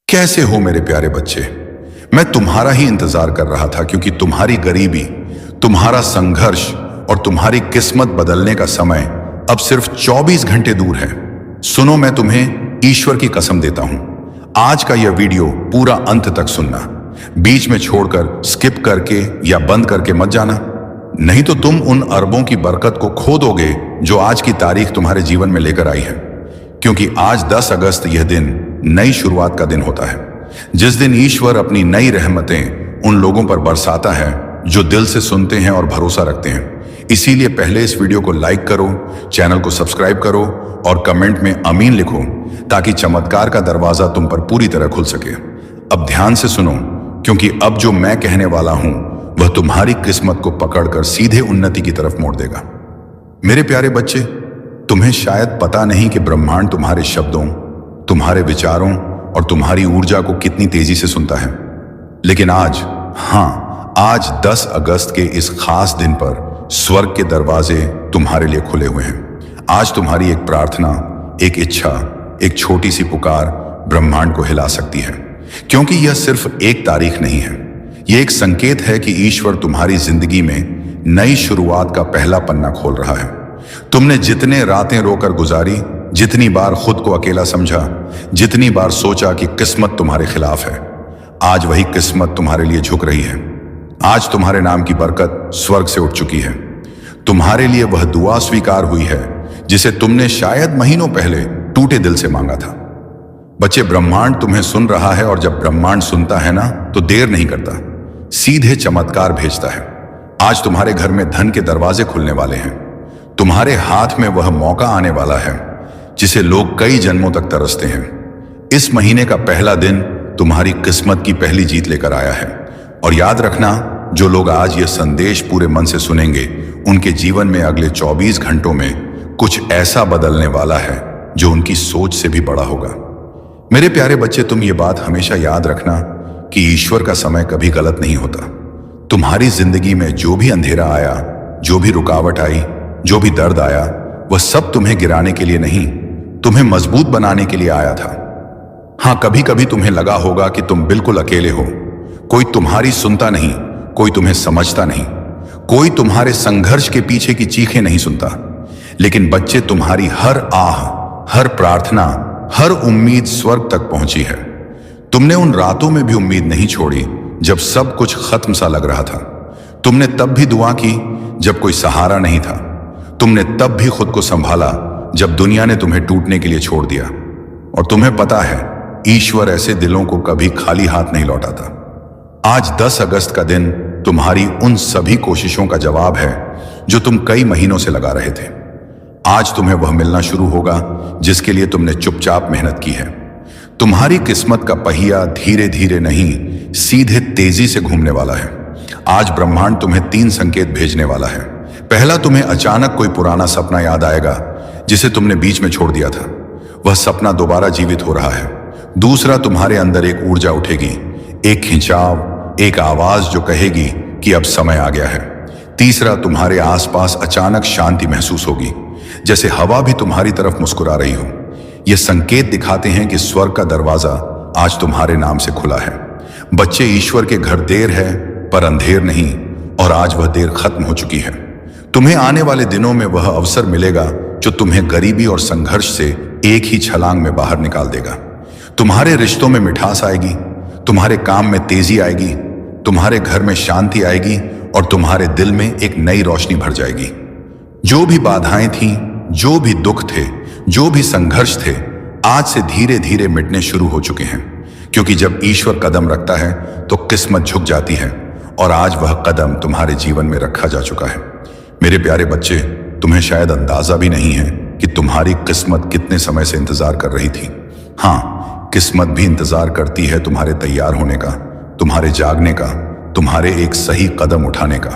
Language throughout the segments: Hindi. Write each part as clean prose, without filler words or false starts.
कैसे हो मेरे प्यारे बच्चे। मैं तुम्हारा ही इंतजार कर रहा था क्योंकि तुम्हारी गरीबी, तुम्हारा संघर्ष और तुम्हारी किस्मत बदलने का समय अब सिर्फ 24 घंटे दूर है। सुनो, मैं तुम्हें ईश्वर की कसम देता हूं, आज का यह वीडियो पूरा अंत तक सुनना। बीच में छोड़कर, स्किप करके या बंद करके मत जाना, नहीं तो तुम उन अरबों की बरकत को खो दोगे जो आज की तारीख तुम्हारे जीवन में लेकर आई है। क्योंकि आज 10 अगस्त यह दिन नई शुरुआत का दिन होता है, जिस दिन ईश्वर अपनी नई रहमतें उन लोगों पर बरसाता है जो दिल से सुनते हैं और भरोसा रखते हैं। इसीलिए पहले इस वीडियो को लाइक करो, चैनल को सब्सक्राइब करो और कमेंट में आमीन लिखो, ताकि चमत्कार का दरवाजा तुम पर पूरी तरह खुल सके। अब ध्यान से सुनो, क्योंकि अब जो मैं कहने वाला हूं वह तुम्हारी किस्मत को पकड़कर सीधे उन्नति की तरफ मोड़ देगा। मेरे प्यारे बच्चे, तुम्हें शायद पता नहीं कि ब्रह्मांड तुम्हारे शब्दों, तुम्हारे विचारों और तुम्हारी ऊर्जा को कितनी तेजी से सुनता है। लेकिन आज, आज 10 अगस्त के इस खास दिन पर स्वर्ग के दरवाजे तुम्हारे लिए खुले हुए हैं। आज तुम्हारी एक प्रार्थना, एक इच्छा, एक छोटी सी पुकार ब्रह्मांड को हिला सकती है। क्योंकि यह सिर्फ एक तारीख नहीं है, यह एक संकेत है कि ईश्वर तुम्हारी जिंदगी में नई शुरुआत का पहला पन्ना खोल रहा है। तुमने जितने रातें रोकर गुजारी, जितनी बार खुद को अकेला समझा, जितनी बार सोचा कि किस्मत तुम्हारे खिलाफ है, आज वही किस्मत तुम्हारे लिए झुक रही है। आज तुम्हारे नाम की बरकत स्वर्ग से उठ चुकी है। तुम्हारे लिए वह दुआ स्वीकार हुई है जिसे तुमने शायद महीनों पहले टूटे दिल से मांगा था। बच्चे, ब्रह्मांड तुम्हें सुन रहा है, और जब ब्रह्मांड सुनता है ना, तो देर नहीं करता, सीधे चमत्कार भेजता है। आज तुम्हारे घर में धन के दरवाजे खुलने वाले हैं। तुम्हारे हाथ में वह मौका आने वाला है जिसे लोग कई जन्मों तक तरसते हैं। इस महीने का पहला दिन तुम्हारी किस्मत की पहली जीत लेकर आया है। और याद रखना, जो लोग आज यह संदेश पूरे मन से सुनेंगे, उनके जीवन में अगले 24 घंटों में कुछ ऐसा बदलने वाला है जो उनकी सोच से भी बड़ा होगा। मेरे प्यारे बच्चे, तुम ये बात हमेशा याद रखना कि ईश्वर का समय कभी गलत नहीं होता। तुम्हारी जिंदगी में जो भी अंधेरा आया, जो भी रुकावट आई, जो भी दर्द आया, वह सब तुम्हें गिराने के लिए नहीं, तुम्हें मजबूत बनाने के लिए आया था। कभी कभी तुम्हें लगा होगा कि तुम बिल्कुल अकेले हो, कोई तुम्हारी सुनता नहीं, कोई तुम्हें समझता नहीं, कोई तुम्हारे संघर्ष के पीछे की चीखें नहीं सुनता। लेकिन बच्चे, तुम्हारी हर आह, हर प्रार्थना, हर उम्मीद स्वर्ग तक पहुंची है। तुमने उन रातों में भी उम्मीद नहीं छोड़ी जब सब कुछ खत्म सा लग रहा था। तुमने तब भी दुआ की जब कोई सहारा नहीं था। तुमने तब भी खुद को संभाला जब दुनिया ने तुम्हें टूटने के लिए छोड़ दिया। और तुम्हें पता है, ईश्वर ऐसे दिलों को कभी खाली हाथ नहीं लौटाता। आज 10 अगस्त का दिन तुम्हारी उन सभी कोशिशों का जवाब है जो तुम कई महीनों से लगा रहे थे। आज तुम्हें वह मिलना शुरू होगा जिसके लिए तुमने चुपचाप मेहनत की है। तुम्हारी किस्मत का पहिया धीरे धीरे नहीं, सीधे तेजी से घूमने वाला है। आज ब्रह्मांड तुम्हें 3 संकेत भेजने वाला है। पहला, तुम्हें अचानक कोई पुराना सपना याद आएगा जिसे तुमने बीच में छोड़ दिया था। वह सपना दोबारा जीवित हो रहा है। दूसरा, तुम्हारे अंदर एक ऊर्जा उठेगी, एक खिंचाव, एक आवाज जो कहेगी कि अब समय आ गया है। तीसरा, तुम्हारे आसपास अचानक शांति महसूस होगी, जैसे हवा भी तुम्हारी तरफ मुस्कुरा रही हो। ये संकेत दिखाते हैं कि स्वर्ग का दरवाजा आज तुम्हारे नाम से खुला है। बच्चे, ईश्वर के घर देर है पर अंधेर नहीं, और आज वह देर खत्म हो चुकी है। तुम्हें आने वाले दिनों में वह अवसर मिलेगा जो तुम्हें गरीबी और संघर्ष से एक ही छलांग में बाहर निकाल देगा। तुम्हारे रिश्तों में मिठास आएगी, तुम्हारे काम में तेजी आएगी, तुम्हारे घर में शांति आएगी, और तुम्हारे दिल में एक नई रोशनी भर जाएगी। जो भी बाधाएं थीं, जो भी दुख थे, जो भी संघर्ष थे, आज से धीरे धीरे मिटने शुरू हो चुके हैं। क्योंकि जब ईश्वर कदम रखता है तो किस्मत झुक जाती है, और आज वह कदम तुम्हारे जीवन में रखा जा चुका है। मेरे प्यारे बच्चे, तुम्हें शायद अंदाजा भी नहीं है कि तुम्हारी किस्मत कितने समय से इंतजार कर रही थी। किस्मत भी इंतजार करती है तुम्हारे तैयार होने का, तुम्हारे जागने का, तुम्हारे एक सही कदम उठाने का।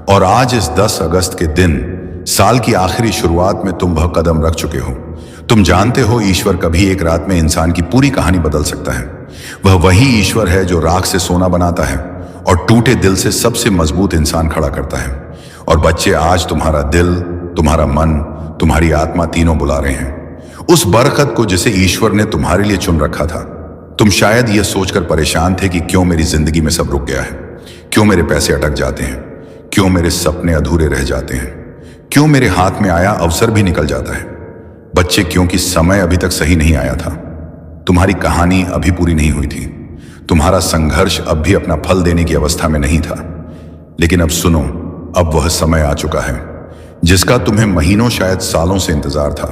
और आज इस 10 अगस्त के दिन, साल की आखिरी शुरुआत में तुम वह कदम रख चुके हो। तुम जानते हो, ईश्वर कभी एक रात में इंसान की पूरी कहानी बदल सकता है। वह वही ईश्वर है जो राख से सोना बनाता है और टूटे दिल से सबसे मजबूत इंसान खड़ा करता है। और बच्चे, आज तुम्हारा दिल, तुम्हारा मन, तुम्हारी आत्मा तीनों बुला रहे हैं उस बरकत को जिसे ईश्वर ने तुम्हारे लिए चुन रखा था। तुम शायद यह सोचकर परेशान थे कि क्यों मेरी जिंदगी में सब रुक गया है, क्यों मेरे पैसे अटक जाते हैं, क्यों मेरे सपने अधूरे रह जाते हैं, क्यों मेरे हाथ में आया अवसर भी निकल जाता है। बच्चे, क्योंकि समय अभी तक सही नहीं आया था, तुम्हारी कहानी अभी पूरी नहीं हुई थी, तुम्हारा संघर्ष अब भी अपना फल देने की अवस्था में नहीं था। लेकिन अब सुनो, अब वह समय आ चुका है जिसका तुम्हें महीनों शायद सालों से इंतजार था।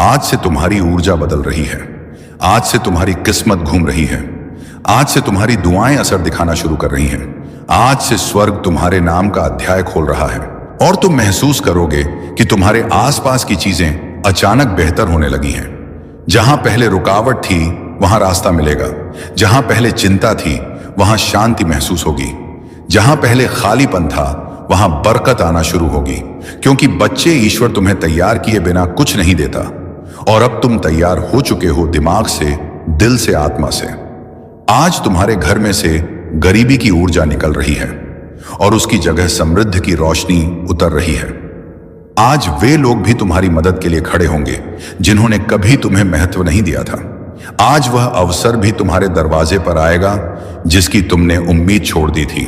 आज से तुम्हारी ऊर्जा बदल रही है, आज से तुम्हारी किस्मत घूम रही है, आज से तुम्हारी दुआएं असर दिखाना शुरू कर रही हैं, आज से स्वर्ग तुम्हारे नाम का अध्याय खोल रहा है और तुम महसूस करोगे कि तुम्हारे आसपास की चीजें अचानक बेहतर होने लगी हैं। जहां पहले रुकावट थी वहां रास्ता मिलेगा, जहां पहले चिंता थी वहां शांति महसूस होगी, जहां पहले खालीपन था वहां बरकत आना शुरू होगी। क्योंकि बच्चे, ईश्वर तुम्हें तैयार किए बिना कुछ नहीं देता और अब तुम तैयार हो चुके हो, दिमाग से, दिल से, आत्मा से। आज तुम्हारे घर में से गरीबी की ऊर्जा निकल रही है और उसकी जगह समृद्धि की रोशनी उतर रही है। आज वे लोग भी तुम्हारी मदद के लिए खड़े होंगे जिन्होंने कभी तुम्हें महत्व नहीं दिया था। आज वह अवसर भी तुम्हारे दरवाजे पर आएगा जिसकी तुमने उम्मीद छोड़ दी थी,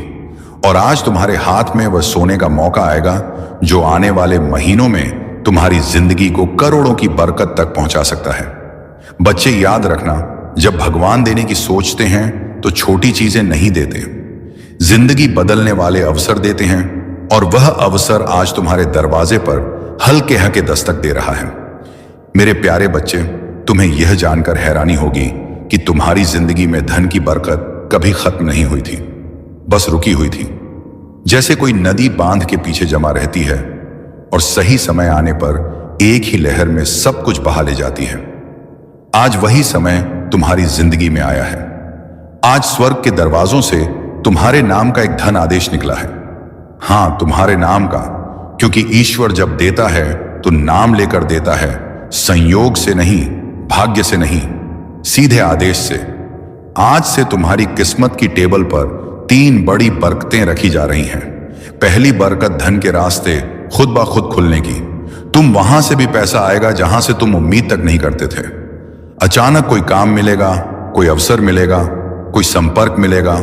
और आज तुम्हारे हाथ में वह सोने का मौका आएगा जो आने वाले महीनों में तुम्हारी जिंदगी को करोड़ों की बरकत तक पहुंचा सकता है। बच्चे, याद रखना, जब भगवान देने की सोचते हैं तो छोटी चीजें नहीं देते, जिंदगी बदलने वाले अवसर देते हैं, और वह अवसर आज तुम्हारे दरवाजे पर हल्के हल्के दस्तक दे रहा है। मेरे प्यारे बच्चे, तुम्हें यह जानकर हैरानी होगी कि तुम्हारी जिंदगी में धन की बरकत कभी खत्म नहीं हुई थी, बस रुकी हुई थी। जैसे कोई नदी बांध के पीछे जमा रहती है और सही समय आने पर एक ही लहर में सब कुछ बहा ले जाती है। आज वही समय तुम्हारी जिंदगी में आया है। आज स्वर्ग के दरवाजों से तुम्हारे नाम का एक धन आदेश निकला है। हां, तुम्हारे नाम का, क्योंकि ईश्वर जब देता है तो नाम लेकर देता है, संयोग से नहीं, भाग्य से नहीं, सीधे आदेश से। आज से तुम्हारी किस्मत की टेबल पर 3 बड़ी बरकतें रखी जा रही हैं। पहली बरकत धन के रास्ते खुद ब खुद खुलने की। तुम वहां से भी पैसा आएगा जहां से तुम उम्मीद तक नहीं करते थे। अचानक कोई काम मिलेगा, कोई अवसर मिलेगा, कोई संपर्क मिलेगा,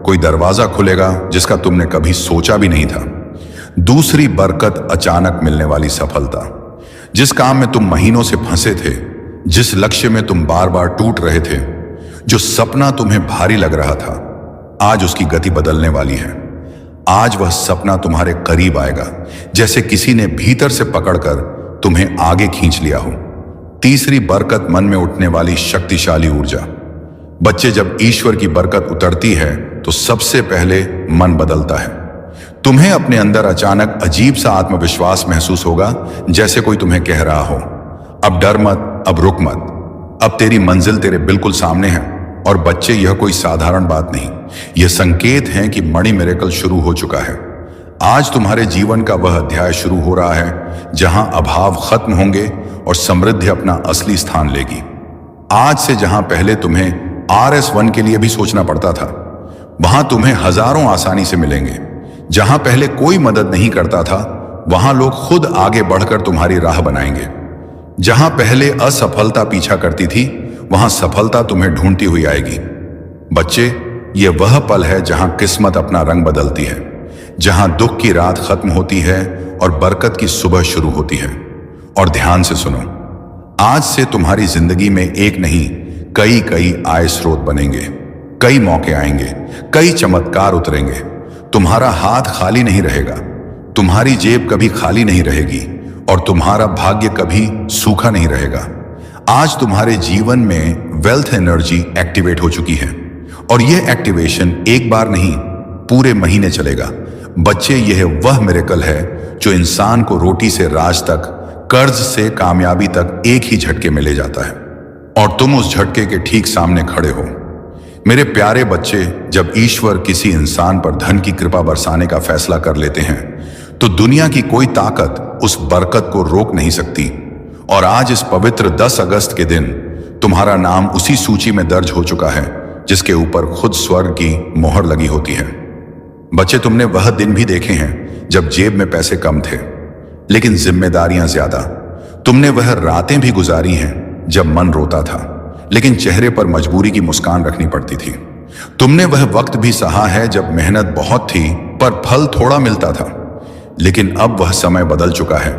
कोई दरवाजा खुलेगा जिसका तुमने कभी सोचा भी नहीं था। दूसरी बरकत, अचानक मिलने वाली सफलता। जिस काम में तुम महीनों से फंसे थे, जिस लक्ष्य में तुम बार बार टूट रहे थे, जो सपना तुम्हें भारी लग रहा था, आज उसकी गति बदलने वाली है। आज वह सपना तुम्हारे करीब आएगा, जैसे किसी ने भीतर से पकड़कर तुम्हें आगे खींच लिया हो। तीसरी बरकत, मन में उठने वाली शक्तिशाली ऊर्जा। बच्चे, जब ईश्वर की बरकत उतरती है तो सबसे पहले मन बदलता है। तुम्हें अपने अंदर अचानक अजीब सा आत्मविश्वास महसूस होगा, जैसे कोई तुम्हें कह रहा हो, अब डर मत, अब रुक मत, अब तेरी मंजिल तेरे बिल्कुल सामने है। और बच्चे, यह कोई साधारण बात नहीं, यह संकेत है कि मणि मिरेकल शुरू हो चुका है। आज तुम्हारे जीवन का वह अध्याय शुरू हो रहा है जहां अभाव खत्म होंगे और समृद्धि अपना असली स्थान लेगी। आज से जहां पहले तुम्हें RS1 के लिए भी सोचना पड़ता था, वहां तुम्हें हजारों आसानी से मिलेंगे। जहां पहले कोई मदद नहीं करता था, वहां लोग खुद आगे बढ़कर तुम्हारी राह बनाएंगे। जहां पहले असफलता पीछा करती थी, वहां सफलता तुम्हें ढूंढती हुई आएगी। बच्चे, यह वह पल है जहां किस्मत अपना रंग बदलती है, जहां दुख की रात खत्म होती है और बरकत की सुबह शुरू होती है। और ध्यान से सुनो, आज से तुम्हारी जिंदगी में एक नहीं, कई आय स्रोत बनेंगे, कई मौके आएंगे, कई चमत्कार उतरेंगे। तुम्हारा हाथ खाली नहीं रहेगा, तुम्हारी जेब कभी खाली नहीं रहेगी और तुम्हारा भाग्य कभी सूखा नहीं रहेगा। आज तुम्हारे जीवन में वेल्थ एनर्जी एक्टिवेट हो चुकी है और यह एक्टिवेशन एक बार नहीं, पूरे महीने चलेगा। बच्चे, यह वह मिरेकल है जो इंसान को रोटी से राज तक, कर्ज से कामयाबी तक एक ही झटके में ले जाता है, और तुम उस झटके के ठीक सामने खड़े हो। मेरे प्यारे बच्चे, जब ईश्वर किसी इंसान पर धन की कृपा बरसाने का फैसला कर लेते हैं तो दुनिया की कोई ताकत उस बरकत को रोक नहीं सकती। और आज इस पवित्र 10 अगस्त के दिन तुम्हारा नाम उसी सूची में दर्ज हो चुका है जिसके ऊपर खुद स्वर्ग की मोहर लगी होती है। बच्चे, तुमने वह दिन भी देखे हैं जब जेब में पैसे कम थे लेकिन जिम्मेदारियां ज्यादा। तुमने वह रातें भी गुजारी हैं जब मन रोता था लेकिन चेहरे पर मजबूरी की मुस्कान रखनी पड़ती थी। तुमने वह वक्त भी सहा है जब मेहनत बहुत थी पर फल थोड़ा मिलता था। लेकिन अब वह समय बदल चुका है,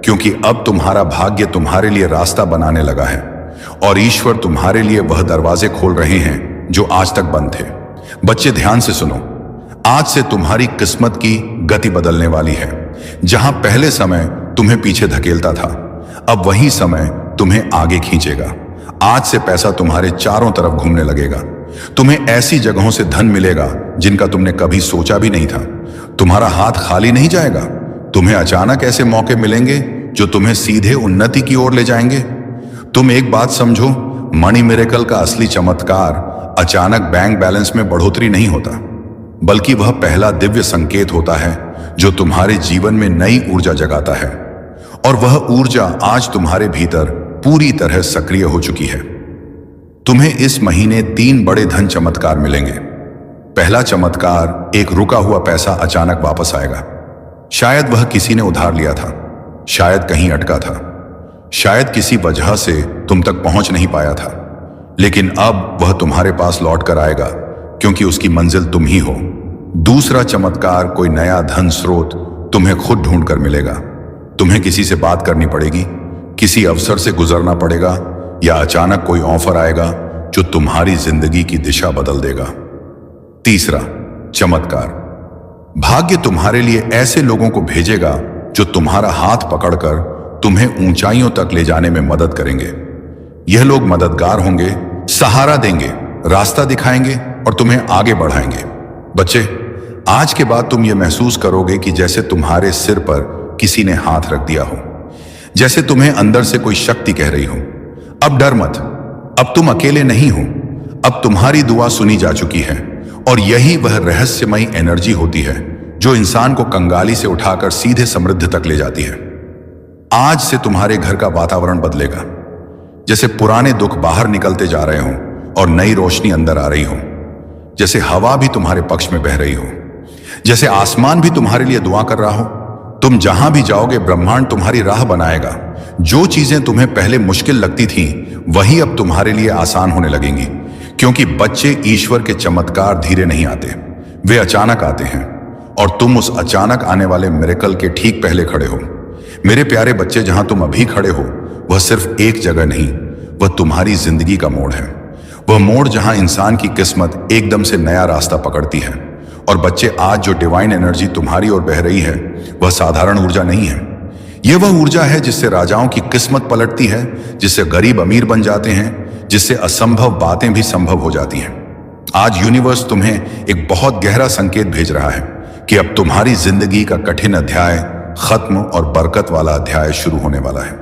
क्योंकि अब तुम्हारा भाग्य तुम्हारे लिए रास्ता बनाने लगा है और ईश्वर तुम्हारे लिए वह दरवाजे खोल रहे हैं जो आज तक बंद थे। बच्चे ध्यान से सुनो, आज से तुम्हारी किस्मत की गति बदलने वाली है। जहां पहले समय तुम्हें पीछे धकेलता था, अब वही समय तुम्हें आगे खींचेगा। आज से पैसा तुम्हारे चारों तरफ घूमने लगेगा। तुम्हें ऐसी जगहों से धन मिलेगा जिनका तुमने कभी सोचा भी नहीं था। तुम्हारा हाथ खाली नहीं जाएगा। तुम्हें अचानक ऐसे मौके मिलेंगे जो तुम्हें सीधे उन्नति की ओर ले जाएंगे। तुम एक बात समझो, मनी मिरेकल का असली चमत्कार अचानक बैंक बैलेंस में बढ़ोतरी नहीं होता, बल्कि वह पहला दिव्य संकेत होता है जो तुम्हारे जीवन में नई ऊर्जा जगाता है। और वह ऊर्जा आज तुम्हारे भीतर पूरी तरह सक्रिय हो चुकी है। तुम्हें इस महीने 3 बड़े धन चमत्कार मिलेंगे। पहला चमत्कार, एक रुका हुआ पैसा अचानक वापस आएगा। शायद वह किसी ने उधार लिया था, शायद कहीं अटका था, शायद किसी वजह से तुम तक पहुंच नहीं पाया था, लेकिन अब वह तुम्हारे पास लौट कर आएगा, क्योंकि उसकी मंजिल तुम ही हो। दूसरा चमत्कार, कोई नया धन स्रोत तुम्हें खुद ढूंढ कर मिलेगा। तुम्हें किसी से बात करनी पड़ेगी, किसी अवसर से गुजरना पड़ेगा, या अचानक कोई ऑफर आएगा जो तुम्हारी जिंदगी की दिशा बदल देगा। तीसरा चमत्कार, भाग्य तुम्हारे लिए ऐसे लोगों को भेजेगा जो तुम्हारा हाथ पकड़कर तुम्हें ऊंचाइयों तक ले जाने में मदद करेंगे। यह लोग मददगार होंगे, सहारा देंगे, रास्ता दिखाएंगे और तुम्हें आगे बढ़ाएंगे। बच्चे, आज के बाद तुम यह महसूस करोगे कि जैसे तुम्हारे सिर पर किसी ने हाथ रख दिया हो, जैसे तुम्हें अंदर से कोई शक्ति कह रही हो, अब डर मत, अब तुम अकेले नहीं हो, अब तुम्हारी दुआ सुनी जा चुकी है। और यही वह रहस्यमयी एनर्जी होती है जो इंसान को कंगाली से उठाकर सीधे समृद्धि तक ले जाती है। आज से तुम्हारे घर का वातावरण बदलेगा, जैसे पुराने दुख बाहर निकलते जा रहे हों और नई रोशनी अंदर आ रही हो, जैसे हवा भी तुम्हारे पक्ष में बह रही हो, जैसे आसमान भी तुम्हारे लिए दुआ कर रहा हो। तुम जहां भी जाओगे, ब्रह्मांड तुम्हारी राह बनाएगा। जो चीजें तुम्हें पहले मुश्किल लगती थीं, वही अब तुम्हारे लिए आसान होने लगेंगी, क्योंकि बच्चे, ईश्वर के चमत्कार धीरे नहीं आते, वे अचानक आते हैं। और तुम उस अचानक आने वाले मिरेकल के ठीक पहले खड़े हो। मेरे प्यारे बच्चे, जहां तुम अभी खड़े हो वह सिर्फ एक जगह नहीं, वह तुम्हारी जिंदगी का मोड़ है। वह मोड़ जहां इंसान की किस्मत एकदम से नया रास्ता पकड़ती है। और बच्चे, आज जो डिवाइन एनर्जी तुम्हारी ओर बह रही है वह साधारण ऊर्जा नहीं है। यह वह ऊर्जा है जिससे राजाओं की किस्मत पलटती है, जिससे गरीब अमीर बन जाते हैं, जिससे असंभव बातें भी संभव हो जाती हैं। आज यूनिवर्स तुम्हें एक बहुत गहरा संकेत भेज रहा है कि अब तुम्हारी जिंदगी का कठिन अध्याय खत्म और बरकत वाला अध्याय शुरू होने वाला है।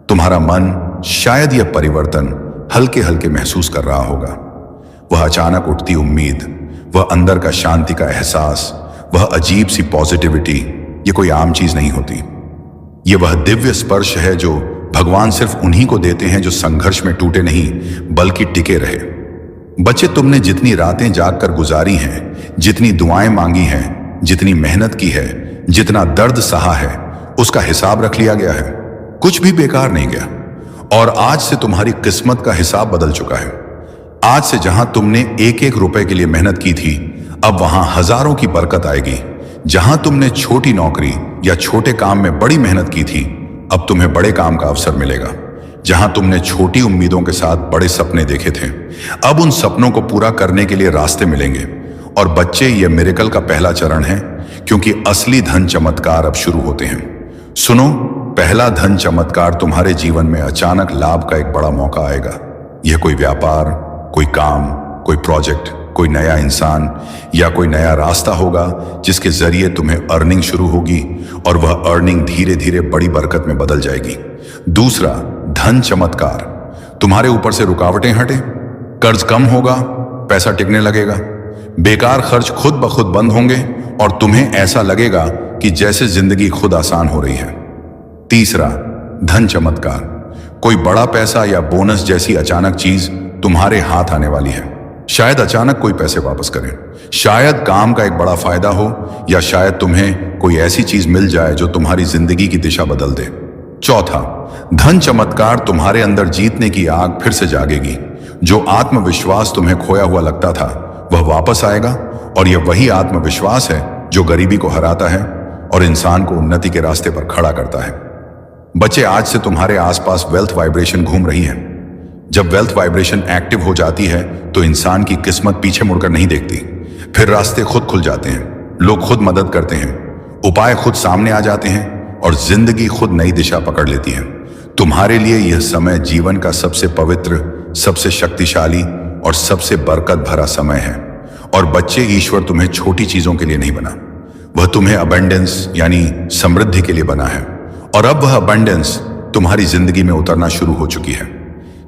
तुम्हारा मन शायद यह परिवर्तन हल्के हल्के महसूस कर रहा होगा। वह अचानक उठती उम्मीद, वह अंदर का शांति का एहसास, वह अजीब सी पॉजिटिविटी, ये कोई आम चीज नहीं होती। ये वह दिव्य स्पर्श है जो भगवान सिर्फ उन्हीं को देते हैं जो संघर्ष में टूटे नहीं बल्कि टिके रहे। बच्चे, तुमने जितनी रातें जागकर गुजारी हैं, जितनी दुआएं मांगी हैं, जितनी मेहनत की है, जितना दर्द सहा है, उसका हिसाब रख लिया गया है। कुछ भी बेकार नहीं गया। और आज से तुम्हारी किस्मत का हिसाब बदल चुका है। आज से जहां तुमने एक एक रुपए के लिए मेहनत की थी, अब वहां हजारों की बरकत आएगी। जहां तुमने छोटी नौकरी या छोटे काम में बड़ी मेहनत की थी, अब तुम्हें बड़े काम का अवसर मिलेगा। जहां तुमने छोटी उम्मीदों के साथ बड़े सपने देखे थे, अब उन सपनों को पूरा करने के लिए रास्ते मिलेंगे। और बच्चे, यह मिरेकल का पहला चरण है, क्योंकि असली धन चमत्कार अब शुरू होते हैं। सुनो, पहला धन चमत्कार तुम्हारे जीवन में अचानक लाभ का एक बड़ा मौका आएगा। यह कोई व्यापार, कोई काम, कोई प्रोजेक्ट, कोई नया इंसान या कोई नया रास्ता होगा जिसके जरिए तुम्हें अर्निंग शुरू होगी और वह अर्निंग धीरे धीरे बड़ी बरकत में बदल जाएगी। दूसरा धन चमत्कार, तुम्हारे ऊपर से रुकावटें हटे, कर्ज कम होगा, पैसा टिकने लगेगा, बेकार खर्च खुद ब खुद बंद होंगे और तुम्हें ऐसा लगेगा कि जैसे जिंदगी खुद आसान हो रही है। तीसरा धन चमत्कार, कोई बड़ा पैसा या बोनस जैसी अचानक चीज तुम्हारे हाथ आने वाली है। शायद अचानक कोई पैसे वापस करे, शायद काम का एक बड़ा फायदा हो, या शायद तुम्हें कोई ऐसी चीज मिल जाए जो तुम्हारी जिंदगी की दिशा बदल दे। चौथा धन चमत्कार, तुम्हारे अंदर जीतने की आग फिर से जागेगी। जो आत्मविश्वास तुम्हें खोया हुआ लगता था वह वापस आएगा, और यह वही आत्मविश्वास है जो गरीबी को हराता है और इंसान को उन्नति के रास्ते पर खड़ा करता है। बच्चे, आज से तुम्हारे आसपास वेल्थ वाइब्रेशन घूम रही है। जब वेल्थ वाइब्रेशन एक्टिव हो जाती है तो इंसान की किस्मत पीछे मुड़कर नहीं देखती। फिर रास्ते खुद खुल जाते हैं, लोग खुद मदद करते हैं, उपाय खुद सामने आ जाते हैं और जिंदगी खुद नई दिशा पकड़ लेती है। तुम्हारे लिए यह समय जीवन का सबसे पवित्र, सबसे शक्तिशाली और सबसे बरकत भरा समय है। और बच्चे, ईश्वर तुम्हें छोटी चीजों के लिए नहीं बना, वह तुम्हें अबंडेंस यानी समृद्धि के लिए बना है। और अब वह अबंडेंस तुम्हारी जिंदगी में उतरना शुरू हो चुकी है।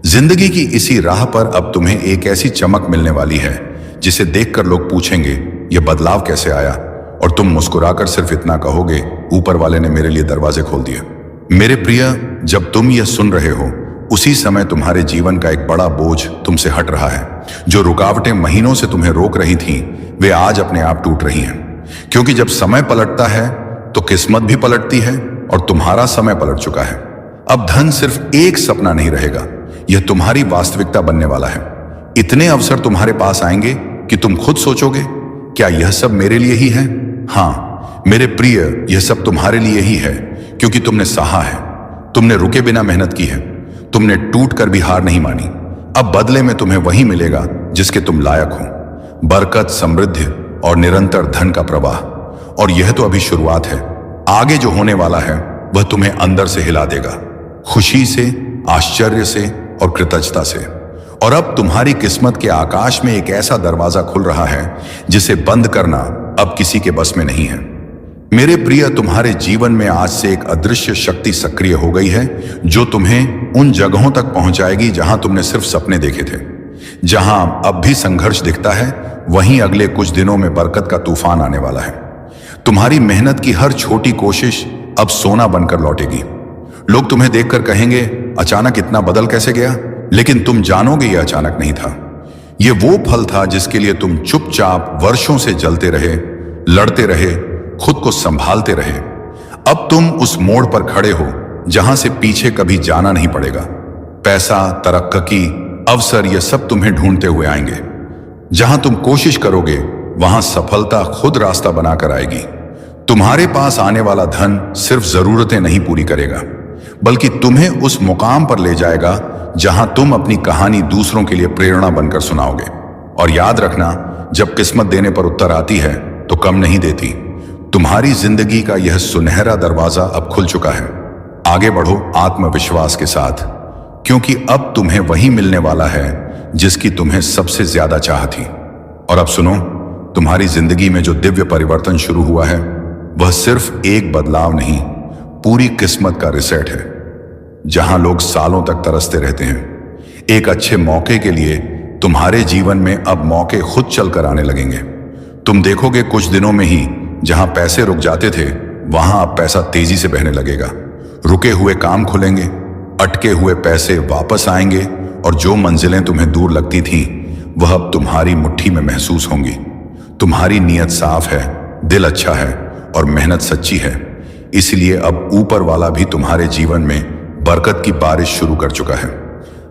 जिंदगी की इसी राह पर अब तुम्हें एक ऐसी चमक मिलने वाली है जिसे देखकर लोग पूछेंगे, यह बदलाव कैसे आया? और तुम मुस्कुराकर सिर्फ इतना कहोगे, ऊपर वाले ने मेरे लिए दरवाजे खोल दिए। मेरे प्रिय, जब तुम यह सुन रहे हो उसी समय तुम्हारे जीवन का एक बड़ा बोझ तुमसे हट रहा है। जो रुकावटें महीनों से तुम्हें रोक रही थीं, वे आज अपने आप टूट रही हैं। क्योंकि जब समय पलटता है तो किस्मत भी पलटती है और तुम्हारा समय पलट चुका है। अब धन सिर्फ एक सपना नहीं रहेगा, यह तुम्हारी वास्तविकता बनने वाला है। इतने अवसर तुम्हारे पास आएंगे कि तुम खुद सोचोगे, क्या यह सब मेरे लिए ही है? हाँ मेरे प्रिय, यह सब तुम्हारे लिए ही है, क्योंकि तुमने सहा है, तुमने रुके बिना मेहनत की है, तुमने टूट कर भी हार नहीं मानी। अब बदले में तुम्हें वही मिलेगा जिसके तुम लायक हो, बरकत, समृद्धि और निरंतर धन का प्रवाह। और यह तो अभी शुरुआत है, आगे जो होने वाला है वह तुम्हें अंदर से हिला देगा, खुशी से, आश्चर्य से और कृतज्ञता से। और अब तुम्हारी किस्मत के आकाश में एक ऐसा दरवाजा खुल रहा है जिसे बंद करना अब किसी के बस में नहीं है। मेरे प्रिय, तुम्हारे जीवन में आज से एक अदृश्य शक्ति सक्रिय हो गई है जो तुम्हें उन जगहों तक पहुंचाएगी जहां तुमने सिर्फ सपने देखे थे। जहां अब भी संघर्ष दिखता है, वहीं अगले कुछ दिनों में बरकत का तूफान आने वाला है। तुम्हारी मेहनत की हर छोटी कोशिश अब सोना बनकर लौटेगी। लोग तुम्हें देखकर कहेंगे, अचानक इतना बदल कैसे गया? लेकिन तुम जानोगे यह अचानक नहीं था। यह वो फल था जिसके लिए तुम चुपचाप वर्षों से जलते रहे, लड़ते रहे, खुद को संभालते रहे। अब तुम उस मोड़ पर खड़े हो जहां से पीछे कभी जाना नहीं पड़ेगा। पैसा, तरक्की, अवसर, यह सब तुम्हें ढूंढते हुए आएंगे। जहां तुम कोशिश करोगे वहां सफलता खुद रास्ता बनाकर आएगी। तुम्हारे पास आने वाला धन सिर्फ जरूरतें नहीं पूरी करेगा, बल्कि तुम्हें उस मुकाम पर ले जाएगा जहां तुम अपनी कहानी दूसरों के लिए प्रेरणा बनकर सुनाओगे। और याद रखना, जब किस्मत देने पर उत्तर आती है तो कम नहीं देती। तुम्हारी जिंदगी का यह सुनहरा दरवाजा अब खुल चुका है। आगे बढ़ो आत्मविश्वास के साथ, क्योंकि अब तुम्हें वही मिलने वाला है जिसकी तुम्हें सबसे ज्यादा चाह थी। और अब सुनो, तुम्हारी जिंदगी में जो दिव्य परिवर्तन शुरू हुआ है वह सिर्फ एक बदलाव नहीं, पूरी किस्मत का रिसेट है। जहां लोग सालों तक तरसते रहते हैं एक अच्छे मौके के लिए, तुम्हारे जीवन में अब मौके खुद चलकर आने लगेंगे। तुम देखोगे कुछ दिनों में ही जहां पैसे रुक जाते थे वहां अब पैसा तेजी से बहने लगेगा। रुके हुए काम खुलेंगे, अटके हुए पैसे वापस आएंगे और जो मंजिलें तुम्हें दूर लगती थीं वह अब तुम्हारी मुट्ठी में महसूस होंगी। तुम्हारी नीयत साफ है, दिल अच्छा है और मेहनत सच्ची है, इसलिए अब ऊपर वाला भी तुम्हारे जीवन में बरकत की बारिश शुरू कर चुका है।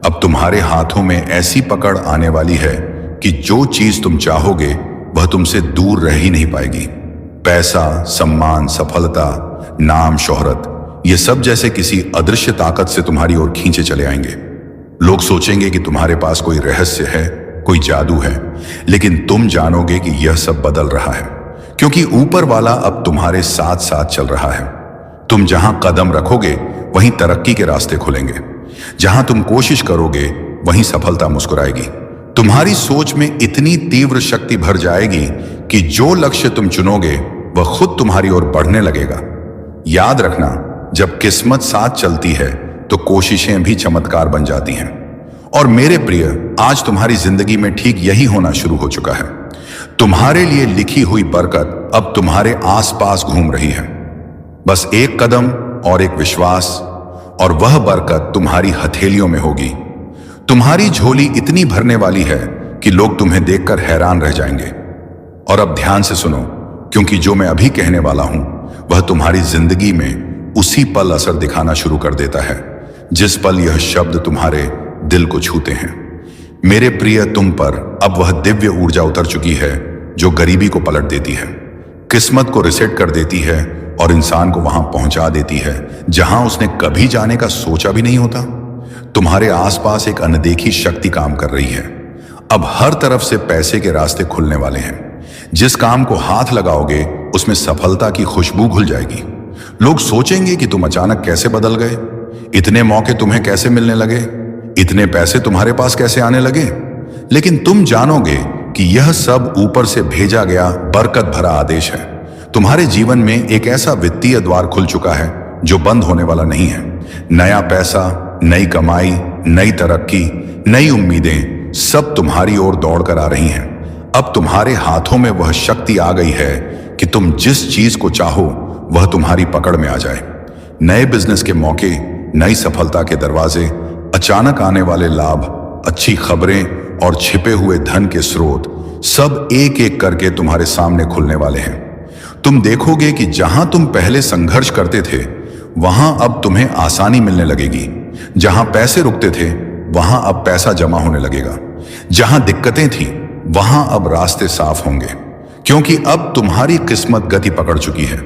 अब तुम्हारे हाथों में ऐसी पकड़ आने वाली है कि जो चीज तुम चाहोगे वह तुमसे दूर रह ही नहीं पाएगी। पैसा, सम्मान, सफलता, नाम, शोहरत, ये सब जैसे किसी अदृश्य ताकत से तुम्हारी ओर खींचे चले आएंगे। लोग सोचेंगे कि तुम्हारे पास कोई रहस्य है, कोई जादू है, लेकिन तुम जानोगे कि यह सब बदल रहा है, क्योंकि ऊपर वाला अब तुम्हारे साथ साथ चल रहा है। तुम जहां कदम रखोगे वहीं तरक्की के रास्ते खुलेंगे। जहां तुम कोशिश करोगे वहीं सफलता मुस्कुराएगी। तुम्हारी सोच में इतनी तीव्र शक्ति भर जाएगी कि जो लक्ष्य तुम चुनोगे वह खुद तुम्हारी ओर बढ़ने लगेगा। याद रखना, जब किस्मत साथ चलती है तो कोशिशें भी चमत्कार बन जाती हैं। और मेरे प्रिय, आज तुम्हारी जिंदगी में ठीक यही होना शुरू हो चुका है। तुम्हारे लिए लिखी हुई बरकत अब तुम्हारे आसपास घूम रही है। बस एक कदम और एक विश्वास, और वह बरकत तुम्हारी हथेलियों में होगी। तुम्हारी झोली इतनी भरने वाली है कि लोग तुम्हें देखकर हैरान रह जाएंगे। और अब ध्यान से सुनो, क्योंकि जो मैं अभी कहने वाला हूं वह तुम्हारी जिंदगी में उसी पल असर दिखाना शुरू कर देता है जिस पल यह शब्द तुम्हारे दिल को छूते हैं। मेरे प्रिय, तुम पर अब वह दिव्य ऊर्जा उतर चुकी है जो गरीबी को पलट देती है, किस्मत को रिसेट कर देती है और इंसान को वहां पहुंचा देती है जहां उसने कभी जाने का सोचा भी नहीं होता। तुम्हारे आसपास एक अनदेखी शक्ति काम कर रही है। अब हर तरफ से पैसे के रास्ते खुलने वाले हैं। जिस काम को हाथ लगाओगे उसमें सफलता की खुशबू घुल जाएगी। लोग सोचेंगे कि तुम अचानक कैसे बदल गए, इतने मौके तुम्हें कैसे मिलने लगे, इतने पैसे तुम्हारे पास कैसे आने लगे। लेकिन तुम जानोगे कि यह सब ऊपर से भेजा गया बरकत भरा आदेश है। तुम्हारे जीवन में एक ऐसा वित्तीय द्वार खुल चुका है जो बंद होने वाला नहीं है। नया पैसा, नई कमाई, नई तरक्की, नई उम्मीदें सब तुम्हारी ओर दौड़ कर आ रही हैं। अब तुम्हारे हाथों में वह शक्ति आ गई है कि तुम जिस चीज को चाहो वह तुम्हारी पकड़ में आ जाए। नए बिजनेस के मौके, नई सफलता के दरवाजे, अचानक आने वाले लाभ, अच्छी खबरें और छिपे हुए धन के स्रोत सब एक एक करके तुम्हारे सामने खुलने वाले हैं। तुम देखोगे कि जहां तुम पहले संघर्ष करते थे वहां अब तुम्हें आसानी मिलने लगेगी। जहां पैसे रुकते थे वहां अब पैसा जमा होने लगेगा। जहां दिक्कतें थी वहां अब रास्ते साफ होंगे, क्योंकि अब तुम्हारी किस्मत गति पकड़ चुकी है।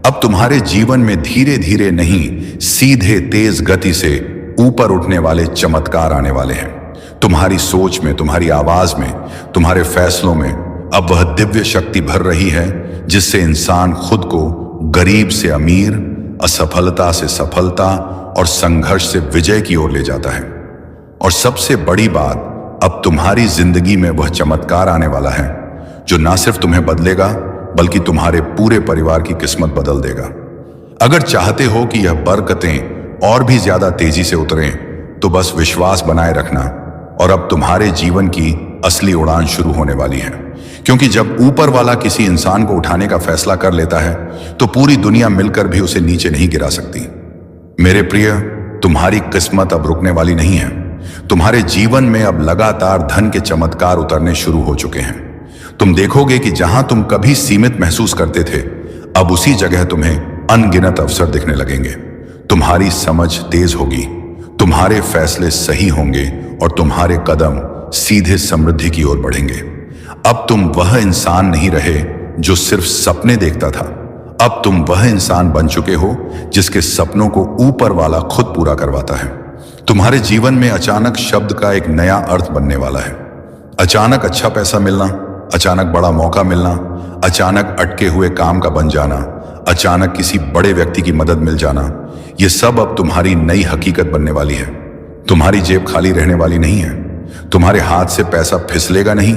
अब तुम्हारे जीवन में धीरे धीरे नहीं, सीधे तेज गति से ऊपर उठने वाले चमत्कार आने वाले हैं। तुम्हारी सोच में, तुम्हारी आवाज में, तुम्हारे फैसलों में अब वह दिव्य शक्ति भर रही है जिससे इंसान खुद को गरीब से अमीर, असफलता से सफलता और संघर्ष से विजय की ओर ले जाता है। और सबसे बड़ी बात, अब तुम्हारी जिंदगी में वह चमत्कार आने वाला है जो ना सिर्फ तुम्हें बदलेगा बल्कि तुम्हारे पूरे परिवार की किस्मत बदल देगा। अगर चाहते हो कि यह बरकतें और भी ज्यादा तेजी से उतरें तो बस विश्वास बनाए रखना और अब तुम्हारे जीवन की असली उड़ान शुरू होने वाली है। क्योंकि जब ऊपर वाला किसी इंसान को उठाने का फैसला कर लेता है तो पूरी दुनिया मिलकर भी उसे नीचे नहीं गिरा सकती। मेरे प्रिय, तुम्हारी किस्मत अब रुकने वाली नहीं है। तुम्हारे जीवन में अब लगातार धन के चमत्कार उतरने शुरू हो चुके हैं। तुम देखोगे कि जहां तुम कभी सीमित महसूस करते थे अब उसी जगह तुम्हें अनगिनत अवसर दिखने लगेंगे। तुम्हारी समझ तेज होगी, तुम्हारे फैसले सही होंगे और तुम्हारे कदम सीधे समृद्धि की ओर बढ़ेंगे। अब तुम वह इंसान नहीं रहे जो सिर्फ सपने देखता था। अब तुम वह इंसान बन चुके हो जिसके सपनों को ऊपर वाला खुद पूरा करवाता है। तुम्हारे जीवन में अचानक शब्द का एक नया अर्थ बनने वाला है। अचानक अच्छा पैसा मिलना, अचानक बड़ा मौका मिलना, अचानक अटके हुए काम का बन जाना, अचानक किसी बड़े व्यक्ति की मदद मिल जाना, ये सब अब तुम्हारी नई हकीकत बनने वाली है। तुम्हारी जेब खाली रहने वाली नहीं है। तुम्हारे हाथ से पैसा फिसलेगा नहीं,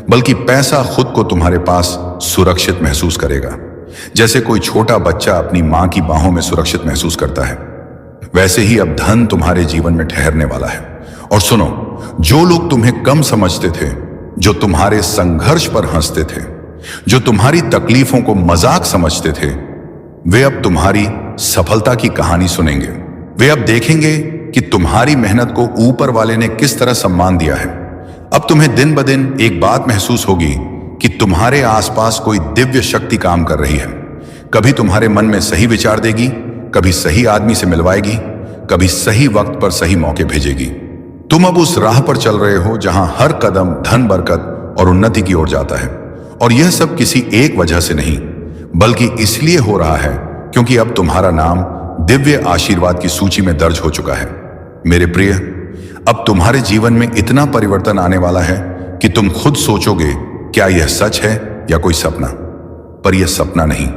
बल्कि पैसा खुद को तुम्हारे पास सुरक्षित महसूस करेगा। जैसे कोई छोटा बच्चा अपनी मां की बाहों में सुरक्षित महसूस करता है, वैसे ही अब धन तुम्हारे जीवन में ठहरने वाला है। और सुनो, जो लोग तुम्हें कम समझते थे, जो तुम्हारे संघर्ष पर हंसते थे, जो तुम्हारी तकलीफों को मजाक समझते थे, वे अब तुम्हारी सफलता की कहानी सुनेंगे। वे अब देखेंगे कि तुम्हारी मेहनत को ऊपर वाले ने किस तरह सम्मान दिया है। अब तुम्हें दिन ब दिन एक बात महसूस होगी कि तुम्हारे आसपास कोई दिव्य शक्ति काम कर रही है। कभी तुम्हारे मन में सही विचार देगी, कभी सही आदमी से मिलवाएगी, कभी सही वक्त पर सही मौके भेजेगी। तुम अब उस राह पर चल रहे हो जहां हर कदम धन, बरकत और उन्नति की ओर जाता है। और यह सब किसी एक वजह से नहीं, बल्कि इसलिए हो रहा है क्योंकि अब तुम्हारा नाम दिव्य आशीर्वाद की सूची में दर्ज हो चुका है। मेरे प्रिय, अब तुम्हारे जीवन में इतना परिवर्तन आने वाला है कि तुम खुद सोचोगे, क्या यह सच है या कोई सपना? पर यह सपना नहीं,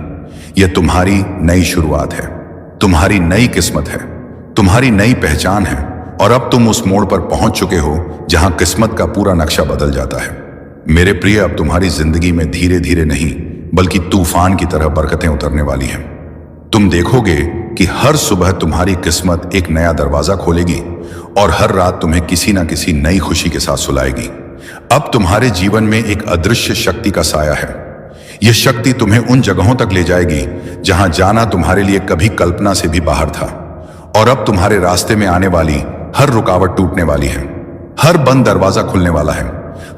यह तुम्हारी नई शुरुआत है, तुम्हारी नई किस्मत है, तुम्हारी नई पहचान है। और अब तुम उस मोड़ पर पहुंच चुके हो जहां किस्मत का पूरा नक्शा बदल जाता है। मेरे प्रिय, अब तुम्हारी जिंदगी में धीरे धीरे नहीं बल्कि तूफान की तरह बरकतें उतरने वाली हैं। तुम देखोगे कि हर सुबह तुम्हारी किस्मत एक नया दरवाजा खोलेगी और हर रात तुम्हें किसी ना किसी नई खुशी के साथ सुलाएगी। अब तुम्हारे जीवन में एक अदृश्य शक्ति का साया है। यह शक्ति तुम्हें उन जगहों तक ले जाएगी जहां जाना तुम्हारे लिए कभी कल्पना से भी बाहर था। और अब तुम्हारे रास्ते में आने वाली हर रुकावट टूटने वाली है, हर बंद दरवाजा खुलने वाला है,